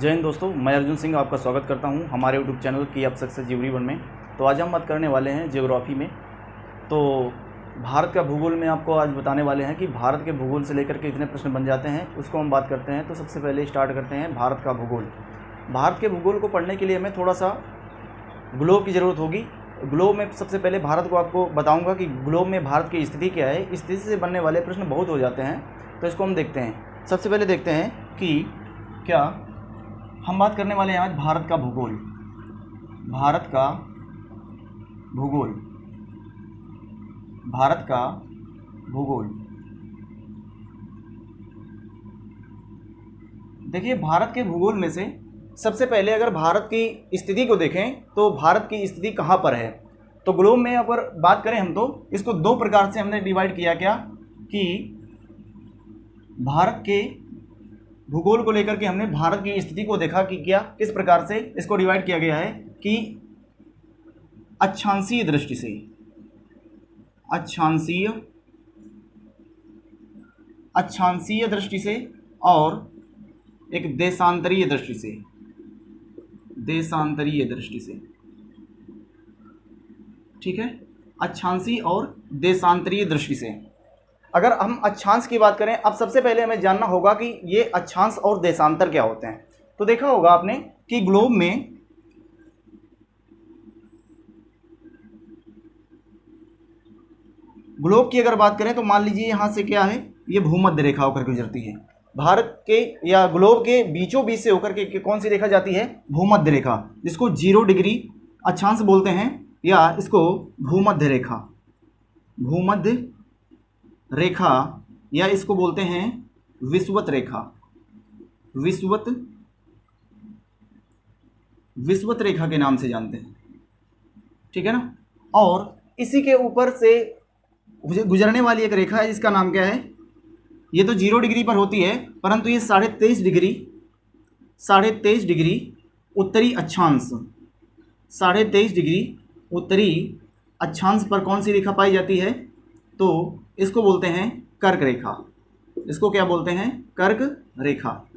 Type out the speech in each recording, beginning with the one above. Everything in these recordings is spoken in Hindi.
जय हिंद दोस्तों, मैं अर्जुन सिंह आपका स्वागत करता हूं हमारे यूट्यूब चैनल की आप सक्सेस जीवन में। तो आज हम बात करने वाले हैं ज्योग्राफी में। तो भारत का भूगोल में आपको आज बताने वाले हैं कि भारत के भूगोल से लेकर के इतने प्रश्न बन जाते हैं, उसको हम बात करते हैं। तो सबसे पहले स्टार्ट करते हैं भारत का भूगोल। भारत के भूगोल को पढ़ने के लिए हमें थोड़ा सा ग्लोब की ज़रूरत होगी। ग्लोब में सबसे पहले भारत को आपको बताऊँगा कि ग्लोब में भारत की स्थिति क्या है। इस स्थिति से बनने वाले प्रश्न बहुत हो जाते हैं, तो इसको हम देखते हैं। सबसे पहले देखते हैं कि क्या हम बात करने वाले हैं आज भारत का भूगोल। भारत का भूगोल, भारत का भूगोल। देखिए, भारत के भूगोल में से सबसे पहले अगर भारत की स्थिति को देखें तो भारत की स्थिति कहाँ पर है। तो ग्लोब में अगर बात करें हम तो इसको दो प्रकार से हमने डिवाइड किया। क्या कि भारत के भूगोल को लेकर के हमने भारत की स्थिति को देखा कि क्या किस प्रकार से इसको डिवाइड किया गया है कि अक्षांशीय दृष्टि से, अक्षांशीय दृष्टि से और एक देशांतरीय दृष्टि से, देशांतरीय दृष्टि से। ठीक है, अक्षांशीय और देशांतरीय दृष्टि से। अगर हम अक्षांश की बात करें, अब सबसे पहले हमें जानना होगा कि ये अक्षांश और देशांतर क्या होते हैं। तो देखा होगा आपने कि ग्लोब में ग्लोब की अगर बात करें तो मान लीजिए यहां से क्या है, ये भूमध्य रेखा होकर के गुजरती है। भारत के या ग्लोब के बीचों बीच से होकर के कौन सी रेखा जाती है? भूमध्य रेखा, जिसको 0 डिग्री अक्षांश बोलते हैं या इसको भूमध्य रेखा, भूमध्य रेखा या इसको बोलते हैं विषुवत रेखा, विषुवत रेखा के नाम से जानते हैं। ठीक है ना। और इसी के ऊपर से गुजरने वाली एक रेखा है जिसका नाम क्या है? ये तो 0 डिग्री पर होती है, परंतु ये 23.5 डिग्री उत्तरी अक्षांश, 23.5 डिग्री उत्तरी अक्षांश पर कौन सी रेखा पाई जाती है? तो इसको बोलते हैं कर्क रेखा। इसको क्या बोलते हैं? कर्क रेखा।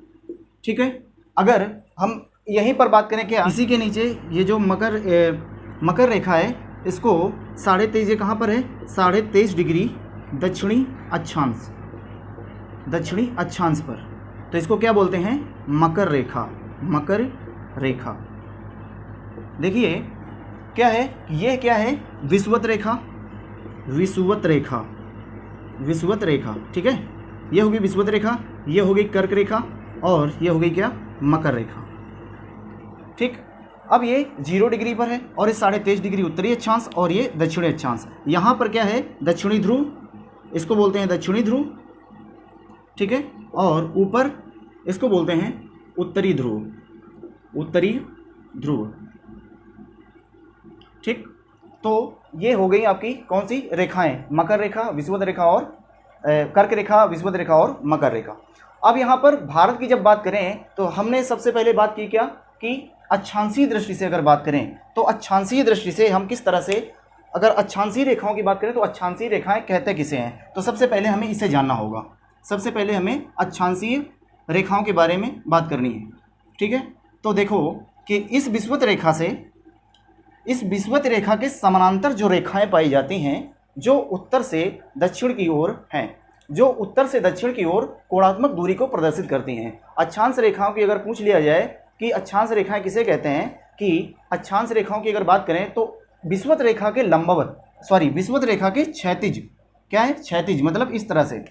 ठीक है। अगर हम यहीं पर बात करें, क्या इसी के नीचे ये जो मकर रेखा है, इसको 23.5, ये कहाँ पर है? 23.5 डिग्री दक्षिणी अक्षांश, दक्षिणी अक्षांश पर। तो इसको क्या बोलते हैं? मकर रेखा, मकर रेखा। देखिए क्या है, ये क्या है? विषुवत रेखा, विषुवत रेखा, विषुवत रेखा। ठीक है, ये होगी विषुवत रेखा, ये होगी कर्क रेखा और ये होगी क्या? मकर रेखा। ठीक। अब ये 0 डिग्री पर है और ये 23.5 डिग्री उत्तरी अक्षांश और ये दक्षिणी अक्षांश। यहाँ पर क्या है? दक्षिणी ध्रुव, इसको बोलते हैं दक्षिणी ध्रुव। ठीक है। और ऊपर इसको बोलते हैं उत्तरी ध्रुव, उत्तरी ध्रुव। ठीक। तो ये हो गई आपकी कौन सी रेखाएं? मकर रेखा, विषुवत रेखा और कर्क रेखा, विषुवत रेखा और मकर रेखा। अब यहाँ पर भारत की जब बात करें तो हमने सबसे पहले बात की क्या कि अक्षांशीय दृष्टि से अगर बात करें तो अक्षांशीय दृष्टि से हम किस तरह से, अगर अक्षांशीय रेखाओं की बात करें तो अक्षांशीय रेखाएं कहते किसे हैं? तो सबसे पहले हमें इसे जानना होगा। सबसे पहले हमें अक्षांशीय रेखाओं के बारे में बात करनी है। ठीक है। तो देखो कि इस विषुवत रेखा से, इस विषुवत रेखा के समानांतर जो रेखाएं पाई जाती हैं, जो उत्तर से दक्षिण की ओर हैं, जो उत्तर से दक्षिण की ओर कोणात्मक दूरी को प्रदर्शित करती हैं। अक्षांश रेखाओं की अगर पूछ लिया जाए कि अक्षांश रेखाएं किसे कहते हैं, कि अक्षांश रेखाओं की अगर बात करें तो विषुवत रेखा के लंबवत, विषुवत रेखा के क्षैतिज, क्या है? क्षैतिज, मतलब इस तरह से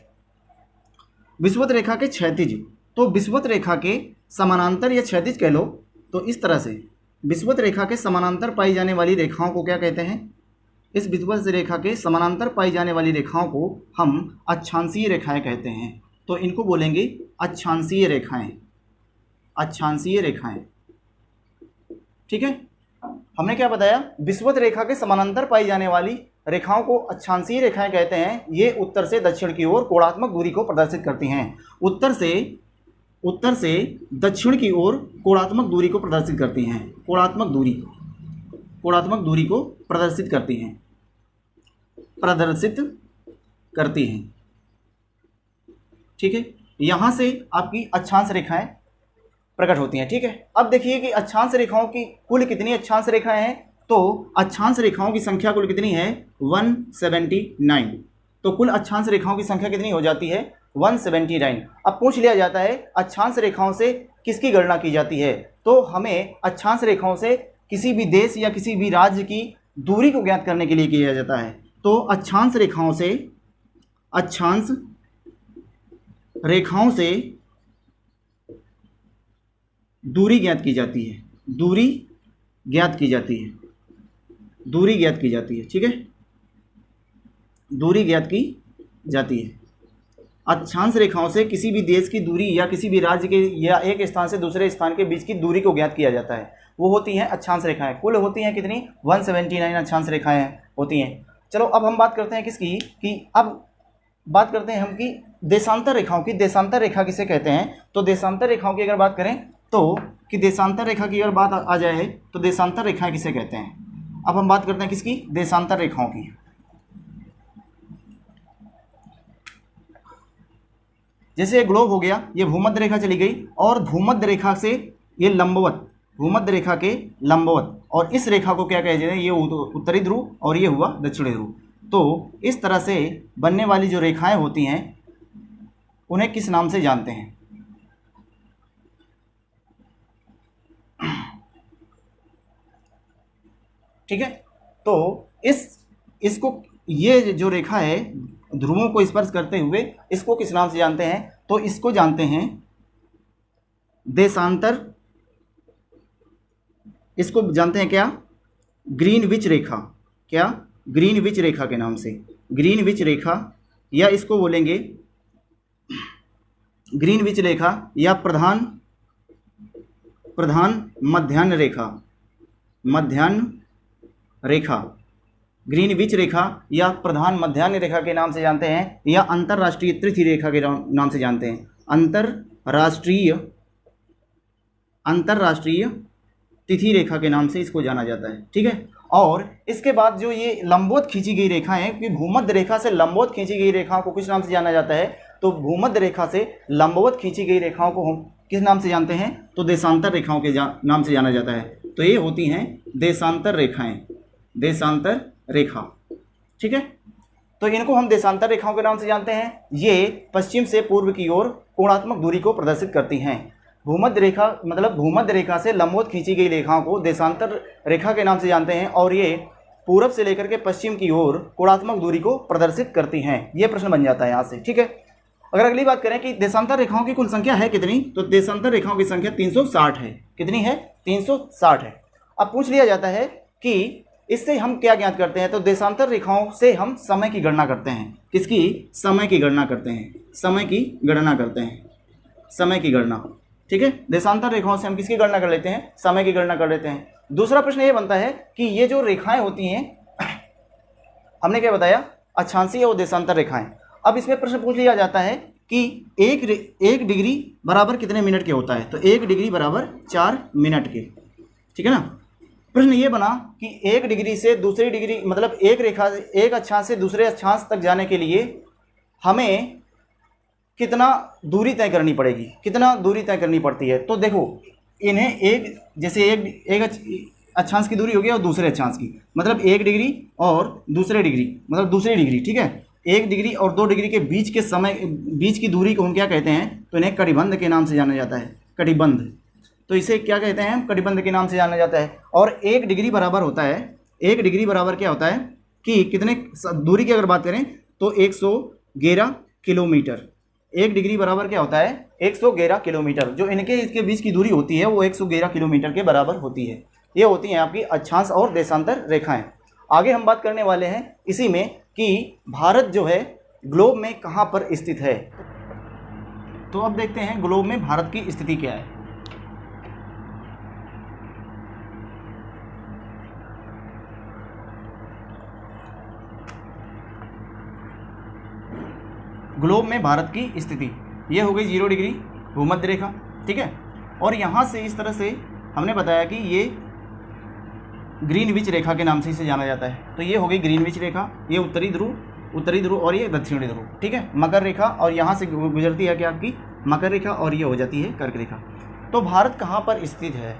विषुवत रेखा के क्षैतिज। तो विषुवत रेखा के समानांतर या क्षैतिज कह लो, तो इस तरह से विषुवत रेखा के समानांतर पाई जाने वाली रेखाओं को क्या कहते हैं? इस विषुवत रेखा के समानांतर पाई जाने वाली रेखाओं को हम अक्षांशीय रेखाएं कहते हैं। तो इनको बोलेंगे अक्षांशीय रेखाएं, अक्षांशीय रेखाएं। ठीक है। हमने क्या बताया? विषुवत रेखा के समानांतर पाई जाने वाली रेखाओं को अक्षांशीय रेखाएं कहते हैं। ये उत्तर से दक्षिण की ओर कोणात्मक दूरी को प्रदर्शित करती हैं। उत्तर से दक्षिण की ओर कोणात्मक दूरी को प्रदर्शित करती हैं, कोणात्मक दूरी को प्रदर्शित करती हैं, करती हैं। ठीक है। यहाँ से आपकी अक्षांश रेखाएं प्रकट होती हैं। ठीक है, अब देखिए कि अक्षांश रेखाओं की कुल कितनी अक्षांश रेखाएं हैं, तो अक्षांश रेखाओं की संख्या कुल कितनी है 179। तो कुल अक्षांश रेखाओं की संख्या कितनी हो जाती है 179। अब पूछ लिया जाता है अक्षांश रेखाओं से किसकी गणना की जाती है, तो हमें अक्षांश रेखाओं से किसी भी देश या किसी भी राज्य की दूरी को ज्ञात करने के लिए किया जाता है। तो अक्षांश रेखाओं से दूरी ज्ञात की जाती है, दूरी ज्ञात की जाती है, दूरी ज्ञात की जाती है। ठीक है, दूरी ज्ञात की जाती है। अक्षांश रेखाओं से किसी भी देश की दूरी या किसी भी राज्य के या एक स्थान से दूसरे स्थान के बीच की दूरी को ज्ञात किया जाता है, वो होती हैं अक्षांश रेखाएं। कुल होती हैं कितनी 179 अक्षांश रेखाएं होती हैं। चलो अब हम बात करते हैं किसकी, कि अब बात करते हैं हम कि देशांतर रेखाओं की। देशांतर रेखा किसे कहते हैं, तो देशांतर रेखाओं की अगर बात करें तो कि देशांतर रेखा की अगर बात आ जाए तो देशांतर रेखाएं किसे कहते हैं। अब हम बात करते हैं किसकी, देशांतर रेखाओं की। जैसे ये ग्लोब हो गया, ये भूमध्य रेखा चली गई और भूमध्य रेखा से ये लंबवत, भूमध्य रेखा के लंबवत, और इस रेखा को क्या कहते हैं, ये उत्तरी ध्रुव और ये हुआ दक्षिणी ध्रुव। तो इस तरह से बनने वाली जो रेखाएं होती हैं उन्हें किस नाम से जानते हैं। ठीक है, तो इसको ये जो रेखा है ध्रुवों को स्पर्श करते हुए इसको किस नाम से जानते हैं, तो इसको जानते हैं देशांतर, इसको जानते हैं क्या, ग्रीनविच रेखा। क्या, ग्रीनविच रेखा के नाम से, ग्रीनविच रेखा, या इसको बोलेंगे ग्रीनविच रेखा या प्रधान मध्याह्न रेखा, मध्याह्न रेखा, ग्रीनविच रेखा या प्रधान मध्याह्न रेखा के नाम से जानते हैं, या अंतरराष्ट्रीय तिथि रेखा के नाम से जानते हैं। अंतरराष्ट्रीय तिथि रेखा के नाम से इसको जाना जाता है। ठीक है, और इसके बाद जो ये लंबवत खींची गई रेखा है, कि भूमध्य रेखा से लंबवत खींची गई रेखाओं को किस नाम से जाना जाता है, तो भूमध्य रेखा से लंबवत खींची गई रेखाओं को हम किस नाम से जानते हैं, तो देशांतर रेखाओं के नाम से जाना जाता है। तो ये होती हैं देशांतर रेखाएं, देशांतर रेखा। ठीक है, तो इनको हम देशांतर रेखाओं के नाम से जानते हैं। ये पश्चिम से पूर्व की ओर कोणात्मक दूरी को प्रदर्शित करती हैं। भूमध्य रेखा मतलब भूमध्य रेखा से लंबवत खींची गई रेखाओं को देशांतर रेखा के नाम से जानते हैं, और ये पूरब से लेकर के पश्चिम की ओर कोणात्मक दूरी को प्रदर्शित करती हैं। ये प्रश्न बन जाता है यहाँ से। ठीक है, अगर अगली बात करें कि देशांतर रेखाओं की कुल संख्या है कितनी, तो देशांतर रेखाओं की संख्या 360 है। कितनी है, 360 है। अब पूछ लिया जाता है कि इससे हम क्या ज्ञात करते हैं, तो देशांतर रेखाओं से हम समय की गणना करते हैं। किसकी, समय की गणना करते हैं, समय की गणना करते हैं, समय की गणना। ठीक है, देशांतर रेखाओं से हम किसकी गणना कर लेते हैं, समय की गणना कर लेते हैं। दूसरा प्रश्न ये बनता है कि ये जो रेखाएं होती हैं, हमने क्या बताया, अक्षांशीय और देशांतर रेखाएं। अब इसमें प्रश्न पूछ लिया जाता है कि एक डिग्री बराबर कितने मिनट के होता है, तो 1 डिग्री बराबर 4 मिनट के। ठीक है ना, प्रश्न ये बना कि 1 डिग्री से दूसरी डिग्री मतलब एक अक्षांश से दूसरे अक्षांश तक जाने के लिए हमें कितना दूरी तय करनी पड़ेगी, कितना दूरी तय करनी पड़ती है। तो देखो इन्हें एक अक्षांश की दूरी हो गई और दूसरे अक्षांश की, मतलब 1 डिग्री और दूसरे डिग्री मतलब दूसरी डिग्री। ठीक है, 1 डिग्री और 2 डिग्री के बीच की दूरी को हम क्या कहते हैं, तो इन्हें कटिबंध के नाम से जाना जाता है, कटिबंध। तो इसे क्या कहते हैं, कटिबंध के नाम से जाना जाता है। और 1 डिग्री बराबर होता है, 1 डिग्री बराबर क्या होता है कि कितने दूरी की अगर बात करें तो 111 किलोमीटर। 1 डिग्री बराबर क्या होता है, 111 किलोमीटर। जो इसके बीच की दूरी होती है वो 111 किलोमीटर के बराबर होती है। ये होती हैं आपकी अक्षांश और देशांतर रेखाएं। आगे हम बात करने वाले हैं इसी में कि भारत जो है ग्लोब में कहाँ पर स्थित है। तो अब देखते हैं ग्लोब में भारत की स्थिति क्या है। ग्लोब में भारत की स्थिति ये हो गई 0 डिग्री भूमध्य रेखा। ठीक है, और यहाँ से इस तरह से हमने बताया कि ये ग्रीनविच रेखा के नाम से इसे जाना जाता है। तो ये हो गई ग्रीनविच रेखा, ये उत्तरी ध्रुव और ये दक्षिणी ध्रुव। ठीक है, मकर रेखा, और यहाँ से गुजरती है क्या आपकी मकर रेखा, और ये हो जाती है कर्क रेखा। तो भारत कहाँ पर स्थित है?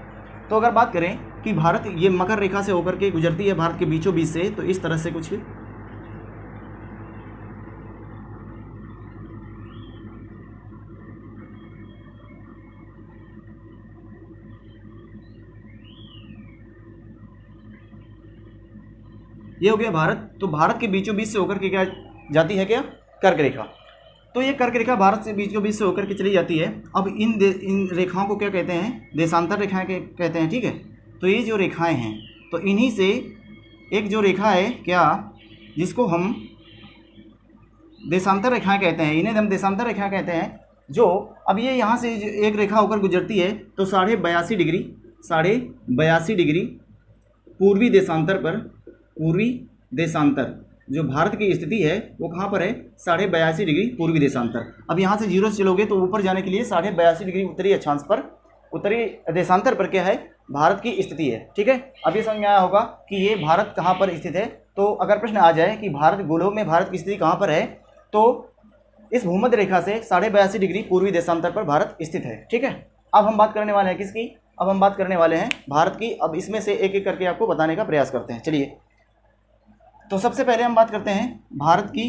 तो अगर बात करें कि भारत ये मकर रेखा से होकर के गुजरती है भारत के बीचों बीच से, तो इस तरह से कुछ ये हो गया भारत। तो भारत के बीचों बीच से होकर के क्या जाती है? क्या? कर्क रेखा। तो ये कर्क रेखा भारत से बीचों बीच से होकर के चली जाती है। अब इन रेखाओं को क्या कहते हैं? देशांतर रेखाएं कहते हैं, ठीक है। तो ये जो रेखाएं हैं, तो इन्हीं से एक जो रेखा है क्या, जिसको हम देशांतर रेखाएं कहते हैं, इन्हें हम देशांतर रेखाएं कहते हैं। जो अब ये यहाँ से एक रेखा होकर गुजरती है, तो 82.5 डिग्री पूर्वी देशांतर पर, पूर्वी देशांतर जो भारत की स्थिति है वो कहाँ पर है? 82.5 डिग्री पूर्वी देशांतर। अब यहाँ से 0 से चलोगे तो ऊपर जाने के लिए 82.5 डिग्री उत्तरी अक्षांश पर, उत्तरी देशांतर पर क्या है? भारत की स्थिति है, ठीक है। अब ये समझ में आया होगा कि ये भारत कहाँ पर स्थित है। तो अगर प्रश्न आ जाए कि भारत गोलोक में भारत की स्थिति कहाँ पर है, तो इस भूमध्य रेखा से 82.5 डिग्री पूर्वी देशांतर पर भारत स्थित है, ठीक है। अब हम बात करने वाले हैं किसकी? अब हम बात करने वाले हैं भारत की। अब इसमें से एक एक करके आपको बताने का प्रयास करते हैं। चलिए, तो सबसे पहले हम बात करते हैं भारत की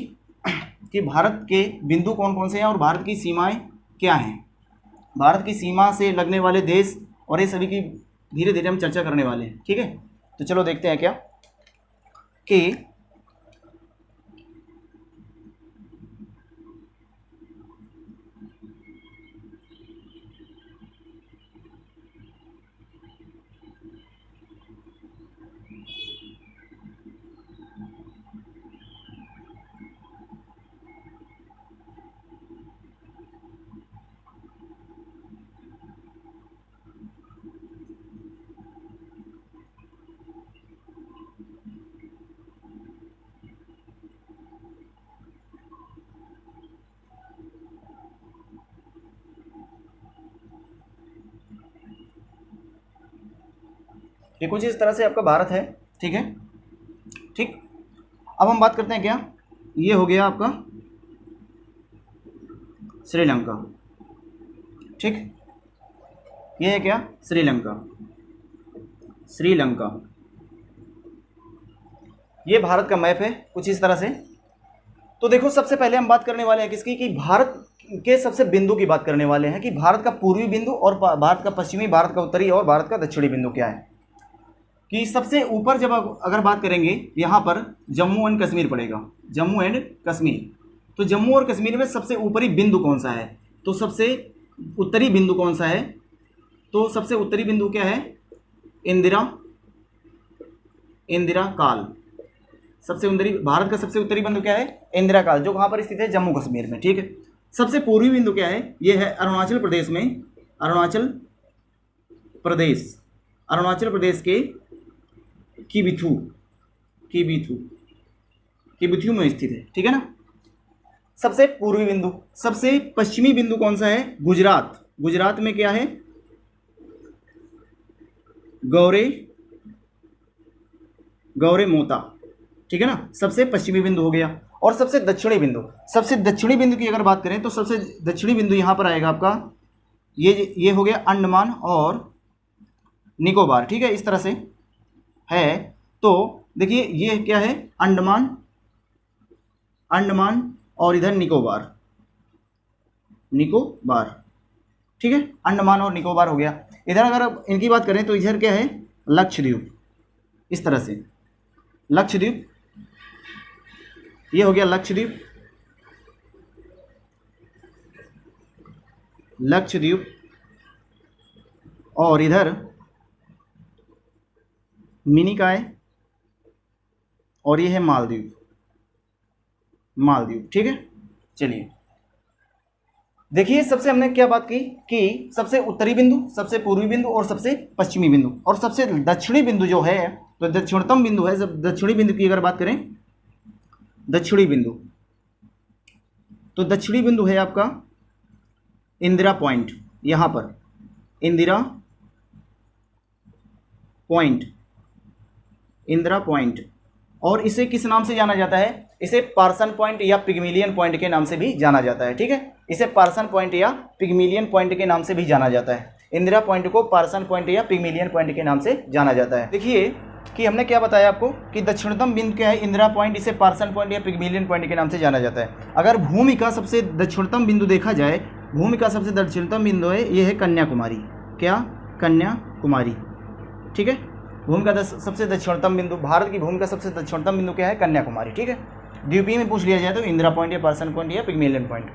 कि भारत के बिंदु कौन कौन से हैं और भारत की सीमाएं क्या हैं। भारत की सीमा से लगने वाले देश और ये सभी की धीरे धीरे हम चर्चा करने वाले हैं, ठीक है। तो चलो देखते हैं क्या कि ये कुछ इस तरह से आपका भारत है, ठीक है। ठीक, अब हम बात करते हैं क्या, ये हो गया आपका श्रीलंका, ठीक। ये है क्या? श्रीलंका। श्रीलंका ये भारत का मैप है कुछ इस तरह से। तो देखो, सबसे पहले हम बात करने वाले हैं किसकी? कि भारत के सबसे बिंदु की बात करने वाले हैं कि भारत का पूर्वी बिंदु और भारत का पश्चिमी, भारत का उत्तरी और भारत का दक्षिणी बिंदु क्या है। कि सबसे ऊपर जब अगर बात करेंगे, यहाँ पर जम्मू एंड कश्मीर पड़ेगा, जम्मू एंड कश्मीर। तो जम्मू और कश्मीर में सबसे ऊपरी बिंदु कौन सा है? तो सबसे उत्तरी बिंदु कौन सा है? तो सबसे उत्तरी बिंदु क्या है? इंदिरा काल। सबसे उत्तरी, भारत का सबसे उत्तरी बिंदु क्या है? इंदिरा काल, जो कहाँ पर स्थित है? जम्मू कश्मीर में, ठीक है। सबसे पूर्वी बिंदु क्या है? ये है अरुणाचल प्रदेश में, अरुणाचल प्रदेश के किबिथु में स्थित है, ठीक है ना। सबसे पूर्वी बिंदु। सबसे पश्चिमी बिंदु कौन सा है? गुजरात में क्या है? गौरे मोता, ठीक है ना। सबसे पश्चिमी बिंदु हो गया। और सबसे दक्षिणी बिंदु की अगर बात करें तो सबसे दक्षिणी बिंदु यहां पर आएगा आपका, ये हो गया अंडमान और निकोबार, ठीक है। इस तरह से है। तो देखिए, ये क्या है? अंडमान और इधर निकोबार, ठीक है। अंडमान और निकोबार हो गया। इधर अगर इनकी बात करें तो इधर क्या है? लक्षद्वीप। इस तरह से लक्षद्वीप, ये हो गया लक्षद्वीप और इधर मिनिकॉय और ये है मालदीव, ठीक है। चलिए देखिए, सबसे हमने क्या बात की कि सबसे उत्तरी बिंदु, सबसे पूर्वी बिंदु और सबसे पश्चिमी बिंदु, और सबसे दक्षिणी बिंदु जो है, तो दक्षिणतम बिंदु है। जब दक्षिणी बिंदु की अगर बात करें, दक्षिणी बिंदु, तो दक्षिणी बिंदु है आपका इंदिरा पॉइंट। यहाँ पर इंदिरा पॉइंट, और इसे किस नाम से जाना जाता है? इसे पार्सन पॉइंट या पिग्मिलियन पॉइंट के नाम से भी जाना जाता है, ठीक है। इसे पार्सन पॉइंट या पिग्मिलियन पॉइंट के नाम से भी जाना जाता है। इंदिरा पॉइंट को पार्सन पॉइंट या पिग्मेलियन पॉइंट के नाम से जाना जाता है। देखिए कि हमने क्या बताया आपको कि दक्षिणतम बिंदु क्या है, इंदिरा पॉइंट, इसे पार्सन पॉइंट या पिग्मेलियन पॉइंट के नाम से जाना जाता है। अगर भूमि का सबसे दक्षिणतम बिंदु देखा जाए, भूमि का सबसे दक्षिणतम बिंदु है, ये है कन्याकुमारी। क्या? कन्याकुमारी। ठीक है, भूमि का सबसे दक्षिणतम बिंदु, भारत की भूमि का सबसे दक्षिणतम बिंदु क्या है? कन्याकुमारी। ठीक है, द्वीपीय में पूछ लिया जाए तो इंदिरा पॉइंट या पार्सन पॉइंट या पिग्मेलियन पॉइंट।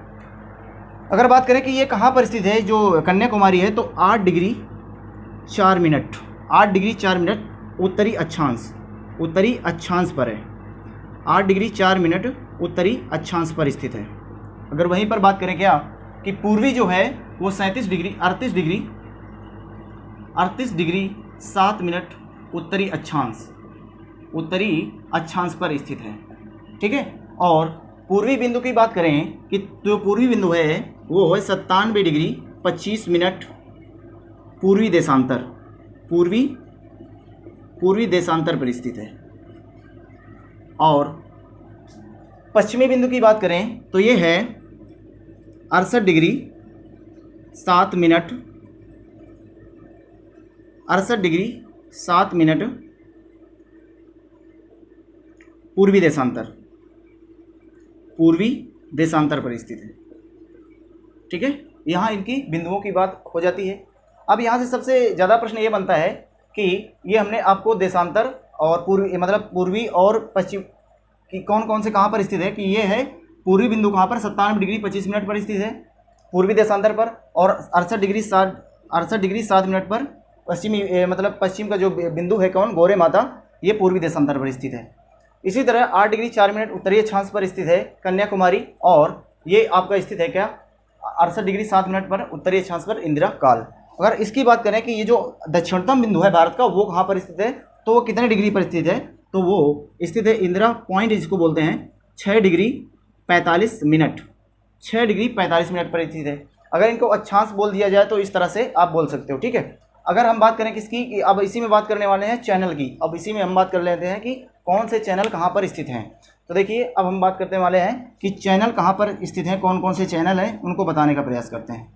अगर बात करें कि ये कहाँ पर स्थित है, जो कन्याकुमारी है, तो 8 डिग्री 4 मिनट, 8 डिग्री 4 मिनट उत्तरी अक्षांश, उत्तरी अक्षांश पर है। 8 डिग्री 4 मिनट उत्तरी अक्षांश पर स्थित है। अगर वहीं पर बात करें क्या कि पूर्वी जो है वो 37 डिग्री 38 डिग्री 7 मिनट उत्तरी अक्षांश, उत्तरी अक्षांश पर स्थित है। ठीक है, और पूर्वी बिंदु की बात करें कि जो पूर्वी बिंदु है वो है 97 डिग्री 25 मिनट पूर्वी देशांतर, पूर्वी देशांतर पर स्थित है। और पश्चिमी बिंदु की बात करें तो ये है 68 डिग्री 7 मिनट, 68 डिग्री 7 मिनट पूर्वी देशांतर, पूर्वी देशांतर पर स्थित है। ठीक है, यहाँ इनकी बिंदुओं की बात हो जाती है। अब यहाँ से सबसे ज़्यादा प्रश्न ये बनता है कि ये हमने आपको देशांतर और पूर्वी, मतलब पूर्वी और पश्चिम की कौन कौन से कहाँ पर स्थित है, कि ये है पूर्वी बिंदु कहाँ पर 97 डिग्री 25 मिनट पर स्थित है पूर्वी देशांतर पर, और 68 डिग्री 7 मिनट पर पश्चिमी, मतलब पश्चिम का जो बिंदु है कौन, गौरे माता, ये पूर्वी देशांतर पर स्थित है। इसी तरह 8 डिग्री 4 मिनट उत्तरी अक्षांश पर स्थित है कन्याकुमारी, और ये आपका स्थित है क्या, 68 डिग्री 7 मिनट पर उत्तरी अक्षांश पर इंदिरा काल। अगर इसकी बात करें कि ये जो दक्षिणतम बिंदु है भारत का वो कहाँ पर स्थित है, तो वो कितने डिग्री पर स्थित है, तो वो स्थित है इंदिरा पॉइंट जिसको बोलते हैं 6 डिग्री 45 मिनट, 6 डिग्री 45 मिनट पर स्थित है। अगर इनको अक्षांश बोल दिया जाए तो इस तरह से आप बोल सकते हो। ठीक है, अगर हम बात करें किसकी, कि अब इसी में बात करने वाले हैं चैनल की। अब इसी में हम बात कर लेते हैं कि कौन से चैनल कहाँ पर स्थित हैं। तो देखिए अब हम बात करने वाले हैं कि चैनल कहाँ पर स्थित हैं, कौन कौन से चैनल हैं, उनको बताने का प्रयास करते हैं।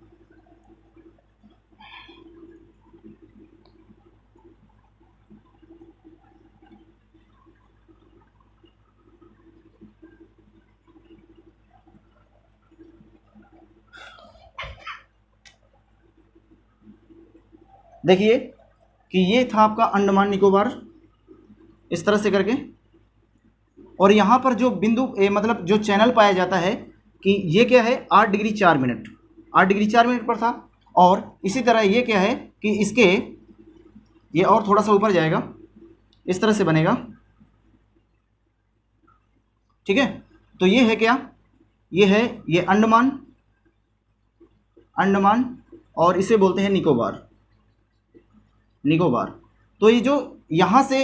देखिए कि ये था आपका अंडमान निकोबार, इस तरह से करके, और यहाँ पर जो बिंदु मतलब जो चैनल पाया जाता है कि ये क्या है 8 डिग्री 4 मिनट, 8 डिग्री 4 मिनट पर था। और इसी तरह ये क्या है कि इसके ये और थोड़ा सा ऊपर जाएगा, इस तरह से बनेगा। ठीक है, तो ये है क्या, ये है ये अंडमान, अंडमान, और इसे बोलते हैं निकोबार, निकोबार। तो ये जो यहाँ से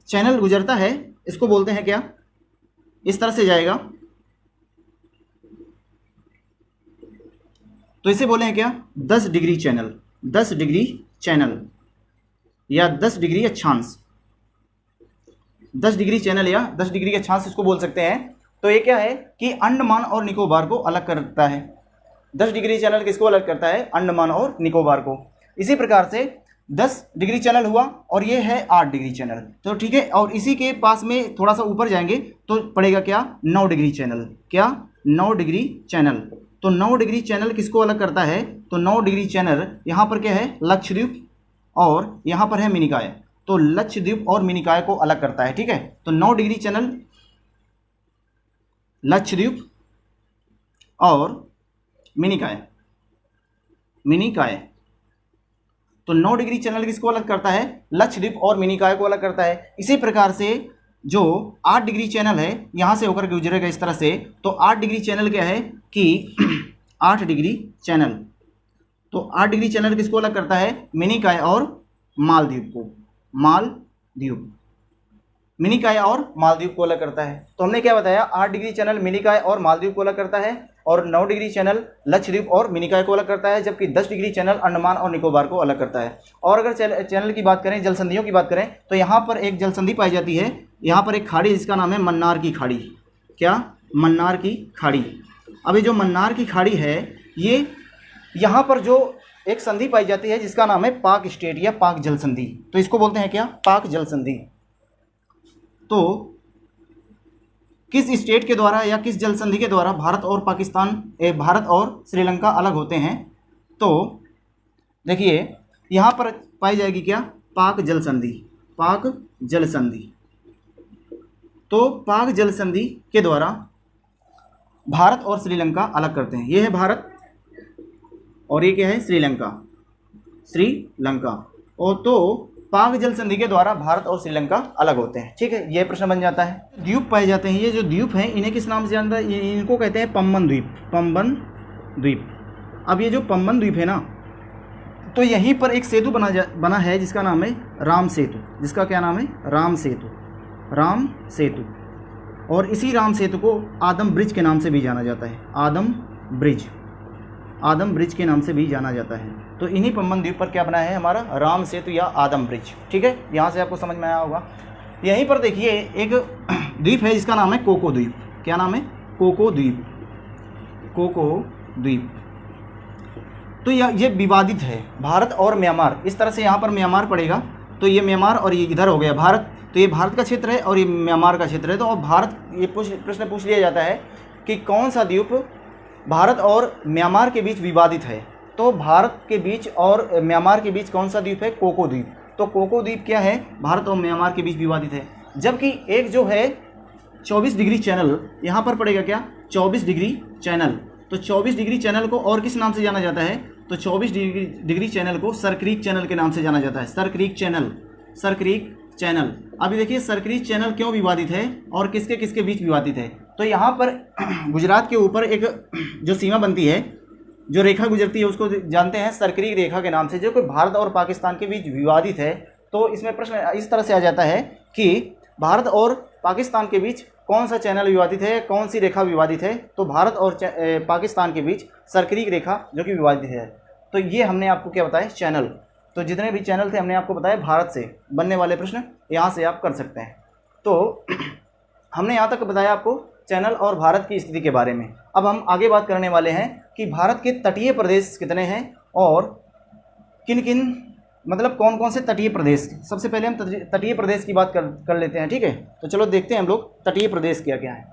चैनल गुजरता है इसको बोलते हैं क्या, इस तरह से जाएगा, तो इसे बोले हैं क्या 10 डिग्री चैनल, 10 डिग्री चैनल या 10 डिग्री अक्षांश, 10 डिग्री चैनल या 10 डिग्री अक्षांश इसको बोल सकते हैं। तो ये क्या है कि अंडमान और निकोबार को अलग करता है। 10 डिग्री चैनल किसको अलग करता है, अंडमान और निकोबार को। इसी प्रकार से 10 डिग्री चैनल हुआ और ये है 8 डिग्री चैनल, तो ठीक है। और इसी के पास में थोड़ा सा ऊपर जाएंगे तो पड़ेगा क्या 9 डिग्री चैनल, क्या 9 डिग्री चैनल। तो 9 डिग्री चैनल किसको अलग करता है, तो 9 डिग्री चैनल यहाँ पर क्या है लक्षद्वीप और यहाँ पर है मिनिकाय, तो लक्षद्वीप और मिनिकाय को अलग करता है। ठीक है, तो 9 डिग्री चैनल लक्षद्वीप और मिनिकाय, मिनिकाय। तो 9 डिग्री चैनल किसको अलग करता है, लक्षद्वीप और मिनिकाय को अलग करता है। इसी प्रकार से जो 8 डिग्री चैनल है यहाँ से होकर गुजरेगा इस तरह से, तो 8 डिग्री चैनल क्या है कि 8 डिग्री चैनल, तो 8 डिग्री चैनल किसको अलग करता है, मिनिकाय और मालदीव को, मालदीव, मिनिकाय और मालदीव को अलग करता है। तो हमने क्या बताया, 8 डिग्री चैनल मिनिकाय और मालदीव को अलग करता है और 9 डिग्री चैनल लक्षद्वीप और मिनिकाय को अलग करता है, जबकि 10 डिग्री चैनल अंडमान और निकोबार को अलग करता है। और अगर चैनल की बात करें, जलसंधियों की बात करें, तो यहाँ पर एक जलसंधि पाई जाती है, यहाँ पर एक खाड़ी जिसका नाम है मन्नार की खाड़ी, क्या मन्नार की खाड़ी। अब ये जो मन्नार की खाड़ी है ये यहाँ पर जो एक संधि पाई जाती है जिसका नाम है पाक स्टेट या पाक जल संधि। तो इसको बोलते हैं क्या? पाक जल संधि। तो किस स्टेट के द्वारा या किस जल संधि के द्वारा भारत और श्रीलंका अलग होते हैं? तो देखिए यहाँ पर पाई जाएगी क्या? पाक जल संधि। पाक जल संधि। तो पाक जल संधि के द्वारा भारत और श्रीलंका अलग करते हैं। ये है भारत और ये क्या है? श्रीलंका। श्रीलंका। और तो पाक जल संधि के द्वारा भारत और श्रीलंका अलग होते हैं। ठीक है, ये प्रश्न बन जाता है। द्वीप पाए जाते हैं, ये जो द्वीप हैं इन्हें किस नाम से जानता है? इनको कहते हैं पम्बन द्वीप। पम्बन द्वीप। अब ये जो पम्बन द्वीप है ना, तो यहीं पर एक सेतु बना है जिसका नाम है राम सेतु। जिसका क्या नाम है? राम सेतु। राम सेतु। और इसी राम सेतु को आदम ब्रिज के नाम से भी जाना जाता है। आदम ब्रिज। आदम ब्रिज के नाम से भी जाना जाता है। तो इन्हीं पम्बन द्वीप पर क्या बना है हमारा? राम सेतु या आदम ब्रिज। ठीक है, यहाँ से आपको समझ में आया होगा। यहीं पर देखिए एक द्वीप है जिसका नाम है कोको द्वीप। क्या नाम है? कोको द्वीप। कोको द्वीप। तो ये विवादित है, भारत और म्यांमार। इस तरह से यहाँ पर म्यांमार पड़ेगा, तो ये म्यांमार और ये इधर हो गया भारत। तो ये भारत का क्षेत्र है और ये म्यांमार का क्षेत्र है। तो अब भारत, ये प्रश्न पूछ लिया जाता है कि कौन सा द्वीप भारत और म्यांमार के बीच विवादित है? तो भारत के बीच और म्यांमार के बीच कौन सा द्वीप है? कोको द्वीप। तो कोको द्वीप क्या है? भारत और म्यांमार के बीच विवादित है। जबकि एक जो है 24 डिग्री चैनल, यहाँ पर पड़ेगा क्या? 24 डिग्री चैनल। तो 24 डिग्री चैनल को और किस नाम से जाना जाता है? तो 24 डिग्री चैनल को सरक्रीक चैनल के नाम से जाना जाता है। Sir Creek channel. Sir Creek channel. अभी देखिए सरक्रीक चैनल क्यों विवादित है और किसके किसके बीच विवादित है? तो यहाँ पर गुजरात के ऊपर एक जो सीमा बनती है, जो रेखा गुजरती है, उसको जानते हैं सरक्रीक रेखा के नाम से, जो कि भारत और पाकिस्तान के बीच विवादित है। तो इसमें प्रश्न इस तरह से आ जाता है कि भारत और पाकिस्तान के बीच कौन सा चैनल विवादित है, कौन सी रेखा विवादित है? तो भारत और पाकिस्तान के बीच सरक्रीक रेखा जो कि विवादित है। तो ये हमने आपको क्या बताया? चैनल। तो जितने भी चैनल थे हमने आपको बताया भारत से बनने वाले प्रश्न यहाँ से आप कर सकते हैं। तो हमने यहाँ तक बताया आपको चैनल और भारत की स्थिति के बारे में। अब हम आगे बात करने वाले हैं कि भारत के तटीय प्रदेश कितने हैं और किन किन, मतलब कौन कौन से तटीय प्रदेश। सबसे पहले हम तटीय प्रदेश की बात कर लेते हैं। ठीक है, तो चलो देखते हैं हम लोग तटीय प्रदेश क्या क्या है।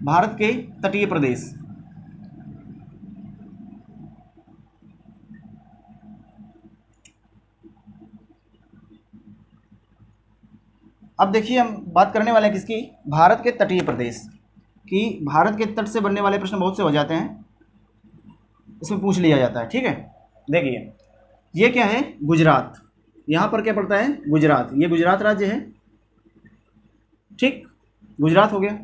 भारत के तटीय प्रदेश। अब देखिए हम बात करने वाले हैं किसकी? भारत के तटीय प्रदेश की। भारत के तट से बनने वाले प्रश्न बहुत से हो जाते हैं, इसमें पूछ लिया जाता है। ठीक है, देखिए ये क्या है? गुजरात। यहाँ पर क्या पड़ता है? गुजरात। ये गुजरात राज्य है। ठीक, गुजरात हो गया।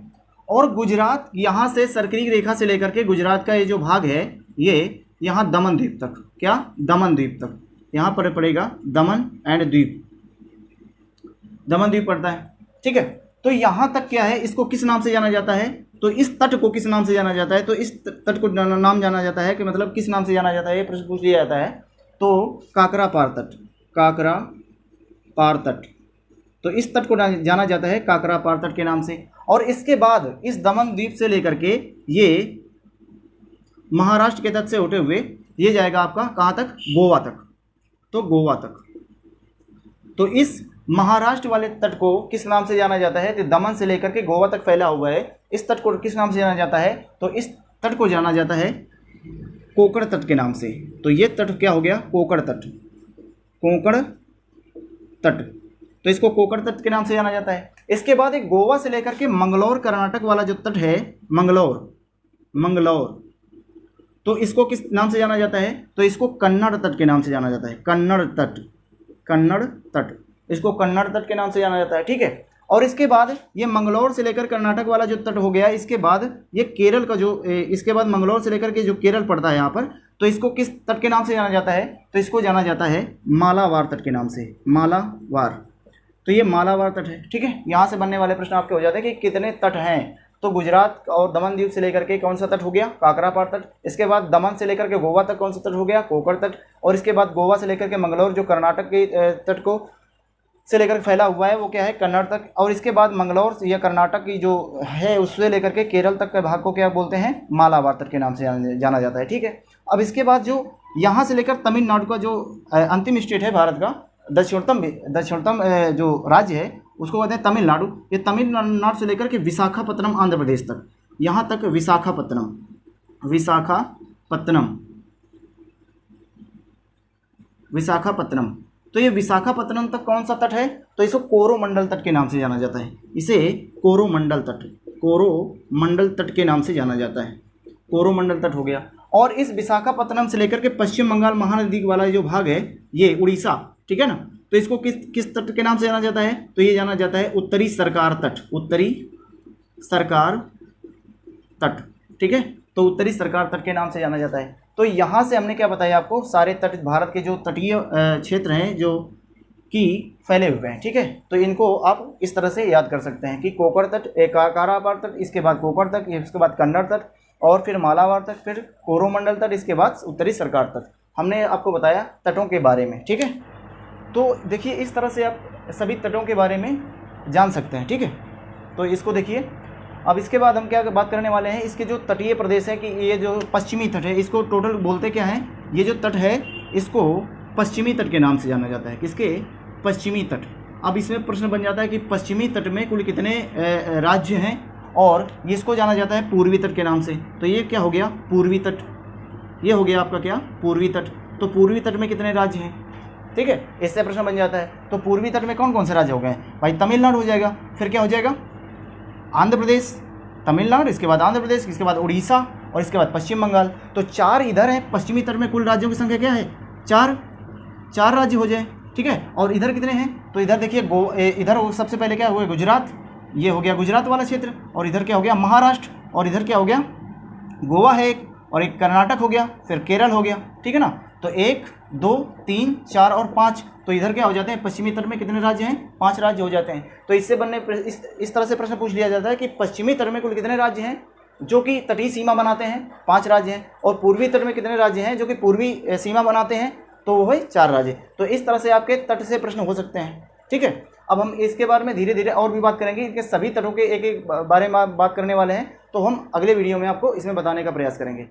और गुजरात यहाँ से सरक्रीक रेखा से लेकर के गुजरात का ये जो भाग है, ये यहाँ दमन द्वीप तक। क्या? दमन द्वीप तक। यहाँ पर पड़ेगा दमन एंड द्वीप। दमन द्वीप पड़ता है। ठीक है, तो यहाँ तक क्या है? इसको किस नाम से जाना जाता है? तो इस तट को किस नाम से जाना जाता है? तो इस तट को नाम जाना जाता है कि मतलब किस नाम से जाना जाता है, ये प्रश्न पूछ लिया जाता है। तो काकरा पार तट। काकरा पार तट। तो इस तट को जाना जाता है काकरा पार तट के नाम से। और इसके बाद इस दमन द्वीप से लेकर के ये महाराष्ट्र के तट से होते हुए ये जाएगा आपका कहाँ तक? गोवा तक। तो गोवा तक। तो इस महाराष्ट्र वाले तट को किस नाम से जाना जाता है? तो दमन से लेकर के गोवा तक फैला हुआ है। इस तट को किस नाम से जाना जाता है? तो इस तट को जाना जाता है कोंकण तट के नाम से। तो ये तट क्या हो गया? कोंकण तट। कोंकण तट। तो इसको कोंकण तट के नाम से जाना जाता है। इसके बाद एक गोवा से लेकर के मंगलौर कर्नाटक वाला जो तट है, मंगलौर, तो इसको किस नाम से जाना जाता है? तो इसको कन्नड़ तट के नाम से जाना जाता है। कन्नड़ तट। इसको कन्नड़ तट के नाम से जाना जाता है। ठीक है, और इसके बाद ये मंगलौर से लेकर कर्नाटक वाला जो तट हो गया, इसके बाद ये केरल का जो इसके बाद मंगलौर से लेकर के जो केरल पड़ता है यहाँ पर, तो इसको किस तट के नाम से जाना जाता है? तो इसको जाना जाता है मालाबार तट के नाम से। मालाबार। तो ये मालाबार तट है। ठीक है, यहाँ से बनने वाले प्रश्न आपके हो जाते हैं कि कितने तट हैं। तो गुजरात और दमन द्वीप से लेकर के कौन सा तट हो गया? काकरापार तट। इसके बाद दमन से लेकर के गोवा तक कौन सा तट हो गया? कोंकण तट। और इसके बाद गोवा से लेकर के मंगलौर जो कर्नाटक के तट को से लेकर फैला हुआ है वो क्या है, कन्नड़ तक, और इसके बाद मंगलौर या कर्नाटक की जो है उससे लेकर के केरल तक के भाग को क्या बोलते हैं, मालाबार तट के नाम से जाना जाता है। ठीक है, अब इसके बाद जो यहाँ से लेकर तमिलनाडु का जो अंतिम स्टेट है भारत का, दक्षिणतम जो राज्य है उसको कहते हैं तमिलनाडु। ये तमिलनाडु से लेकर के विशाखापत्तनम आंध्र प्रदेश तक, यहाँ तक विशाखापत्तनम। तो ये विशाखापत्तनम तक कौन सा तट है, तो इसको कोरोमंडल तट के नाम से जाना जाता है। इसे कोरोमंडल तट के नाम से जाना जाता है। कोरोमंडल तट हो गया। और इस विशाखापत्तनम से लेकर के पश्चिम बंगाल महानदी वाला जो भाग है ये उड़ीसा, ठीक है ना, तो इसको किस तट के नाम से जाना जाता है, तो ये जाना जाता है उत्तरी सरकार तट। ठीक है, तो उत्तरी सरकार तट के नाम से जाना जाता है। तो यहाँ से हमने क्या बताया आपको, सारे तट भारत के जो तटीय क्षेत्र हैं जो कि फैले हुए हैं। ठीक है, तो इनको आप इस तरह से याद कर सकते हैं कि कोकण तट, कारापार तट, इसके बाद कोकण तट, इसके बाद कन्नड़ तट, और फिर मालाबार तट, फिर कोरोमंडल तट, इसके बाद उत्तरी सरकार तट। हमने आपको बताया तटों के बारे में। ठीक है, तो देखिए इस तरह से आप सभी तटों के बारे में जान सकते हैं। ठीक है, तो इसको देखिए। अब इसके बाद हम क्या बात करने वाले हैं, इसके जो तटीय प्रदेश है कि ये जो पश्चिमी तट है इसको टोटल बोलते क्या हैं, ये जो तट है इसको पश्चिमी तट के नाम से जाना जाता है। किसके, पश्चिमी तट। अब इसमें प्रश्न बन जाता है कि पश्चिमी तट में कुल कितने राज्य हैं, और इसको जाना जाता है पूर्वी तट के नाम से। तो ये क्या हो गया, पूर्वी तट। ये हो गया आपका क्या, पूर्वी तट। तो पूर्वी तट में कितने राज्य हैं, ठीक है, इससे प्रश्न बन जाता है। तो पूर्वी तट में कौन कौन से राज्य हो गए भाई, तमिलनाडु हो जाएगा, फिर क्या हो जाएगा, आंध्र प्रदेश, तमिलनाडु, इसके बाद आंध्र प्रदेश, इसके बाद उड़ीसा, और इसके बाद पश्चिम बंगाल। तो 4 इधर है पश्चिमी तट में, कुल राज्यों की संख्या क्या है, 4 राज्य हो जाए। ठीक है, और इधर कितने हैं, तो इधर देखिए इधर सबसे पहले क्या हुआ, गुजरात, ये हो गया गुजरात वाला क्षेत्र, और इधर क्या हो गया महाराष्ट्र, और इधर क्या हो गया गोवा है एक, और एक कर्नाटक हो गया, फिर केरल हो गया। ठीक है ना, तो 1 2 3 4 और 5, तो इधर क्या हो जाते हैं, पश्चिमी तट में कितने राज्य हैं, 5 राज्य हो जाते हैं। तो इससे बनने इस तरह से प्रश्न पूछ लिया जाता है कि पश्चिमी तट में कुल कितने राज्य हैं जो कि तटीय सीमा बनाते हैं, 5 राज्य हैं, और पूर्वी तट में कितने राज्य हैं जो कि पूर्वी सीमा बनाते हैं, तो वो है 4 राज्य। तो इस तरह से आपके तट से प्रश्न हो सकते हैं। ठीक है, अब हम इसके बारे में धीरे धीरे और भी बात करेंगे, इनके सभी तटों के एक एक बारे में बात करने वाले हैं, तो हम अगले वीडियो में आपको इसमें बताने का प्रयास करेंगे।